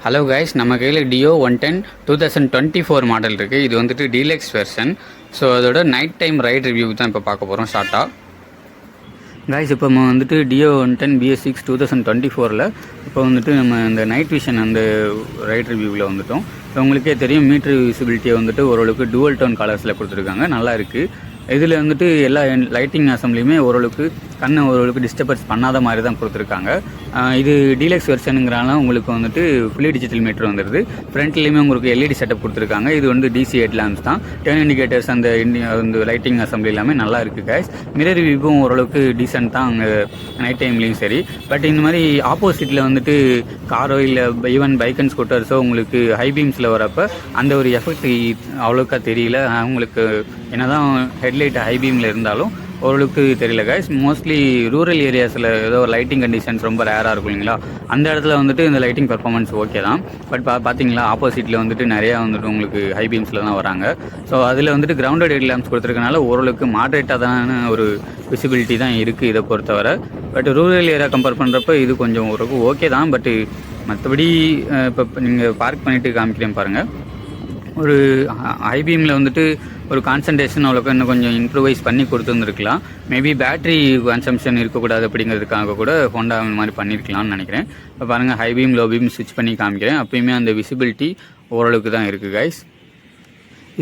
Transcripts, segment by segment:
Hello guys, நம்ம கையில் deo 110 2024 model இருக்குது. இது வந்துட்டு டீலக்ஸ் வெர்ஷன். ஸோ அதோட நைட் டைம் ரைட் ரிவ்யூ தான் இப்போ பார்க்க போகிறோம் ஷார்ட்டாக. கைஸ், இப்போ நம்ம வந்துட்டு டியோ 110 BS6 2024 இப்போ வந்துட்டு நம்ம இந்த நைட் விஷன் அந்த ரைட் ரிவ்யூவில் வந்துட்டோம். ஸோ உங்களுக்கே தெரியும், மீட்ரு விசிபிலிட்டியை வந்துட்டு ஓரளவுக்கு டூவல் டோன் கலர்ஸில் கொடுத்துருக்காங்க. நல்லா இருக்குது. இதில் வந்துட்டு எல்லா லைட்டிங் அசம்பிளியுமே ஓரளவுக்கு கண்ணை ஓரளவுக்கு டிஸ்டர்பன்ஸ் பண்ணாத மாதிரி தான் கொடுத்துருக்காங்க. இது டீலக்ஸ் வெர்ஷனுங்கிறனால உங்களுக்கு வந்துட்டு ஃபுல்லி டிஜிட்டல் மீட்டர் வந்துடுது. ஃப்ரண்ட்லேயுமே உங்களுக்கு எல்இடி செட்டப் கொடுத்துருக்காங்க. இது வந்து DC ஹெட் லேம்ப்ஸ் தான். டர்ன் இண்டிகேட்டர்ஸ் அந்த லைட்டிங் அசம்பிளி எல்லாமே நல்லா இருக்குது கைஸ். மிரர் வியூவும் ஓரளவுக்கு டீசென்ட் தான் அங்கே நைட் டைம்லேயும் சரி. பட் இந்த மாதிரி ஆப்போசிட்டில் வந்துட்டு காரோ இல்லை ஈவன் பைக் அண்ட் ஸ்கூட்டர்ஸோ உங்களுக்கு ஹை பீம்ஸில் வரப்போ அந்த ஒரு எஃபெக்ட் அவ்வளோக்கா தெரியல. அவங்களுக்கு என்னதான் ஹெட்லைட் ஹை பீமில் இருந்தாலும் ஓரளவுக்கு தெரியல கைஸ். மோஸ்ட்லி ரூரல் ஏரியாஸில் ஏதோ லைட்டிங் கண்டிஷன்ஸ் ரொம்ப ரேராக இருக்கும் இல்லைங்களா, அந்த இடத்துல வந்துட்டு இந்த லைட்டிங் பர்ஃபார்மன்ஸ் ஓகே தான். பட் பார்த்தீங்களா, ஆப்போசிட்டில் வந்துட்டு நிறையா வந்துட்டு உங்களுக்கு ஹை பீம்ஸில் தான் வராங்க. ஸோ அதில் வந்துட்டு கிரவுண்டட் ஹெட் லேம்ப்ஸ் கொடுத்துருக்கனால ஓரளவுக்கு மாட்ரேட்டாக தான ஒரு விசிபிலிட்டி தான் இருக்குது இதை பொறுத்தவரை. பட் ரூரல் ஏரியா கம்பேர் பண்ணுறப்ப இது கொஞ்சம் ஓரளவுக்கு ஓகே தான். பட்டு மற்றபடி இப்போ நீங்கள் பார்க் பண்ணிவிட்டு காமிக்கிறேன் பாருங்கள். ஒரு ஹை பீமில் வந்துட்டு ஒரு கான்சன்ட்ரேஷன் அவ்வளோக்கா இன்னும் கொஞ்சம் இம்ப்ரூவைஸ் பண்ணி கொடுத்துருந்துருக்கலாம். மேபி பேட்ரி கன்சம்ஷன் இருக்கக்கூடாது அப்படிங்கிறதுக்காக கூட ஹோண்டா இந்த மாதிரி பண்ணியிருக்கலாம்னு நினைக்கிறேன். இப்போ பாருங்கள், ஹை பீம் லோ பீம் ஸ்விட்ச் பண்ணி காமிக்கிறேன். அப்போயுமே அந்த விசிபிலிட்டி ஓரளவுக்கு தான் இருக்குது கைஸ்.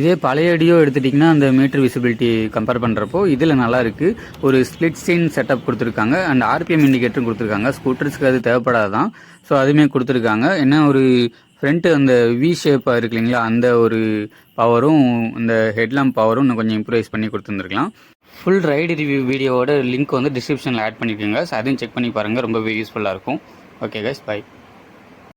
இதே பழைய டியோ எடுத்துட்டிங்கன்னா அந்த மீட்டர் விசிபிலிட்டி கம்பேர் பண்ணுறப்போ இதில் நல்லா இருக்குது. ஒரு ஸ்ப்ளிட் ஸ்க்ரீன் செட்டப் கொடுத்துருக்காங்க. அண்ட் RPM இண்டிகேட்டரும் கொடுத்துருக்காங்க. ஸ்கூட்டர்ஸ்க்கு அது தேவைப்படாதான். ஸோ அதுவுமே கொடுத்துருக்காங்க. என்ன ஒரு ஃப்ரண்ட்டு அந்த வி ஷேப்பாக இருக்கு இல்லைங்களா, அந்த ஒரு பவரும் இந்த ஹெட்லாம்ப் பவரும் இன்னும் கொஞ்சம் இம்ப்ரூவைஸ் பண்ணி கொடுத்துருந்துருக்கலாம். ஃபுல் ரைடு ரிவ்யூ வீடியோவோட லிங்க் வந்து டிஸ்கிரிப்ஷனில் ஆட் பண்ணியிருக்கேங்க. ஸோ அதையும் செக் பண்ணி பாருங்கள், ரொம்பவே யூஸ்ஃபுல்லாக இருக்கும். Okay guys, by.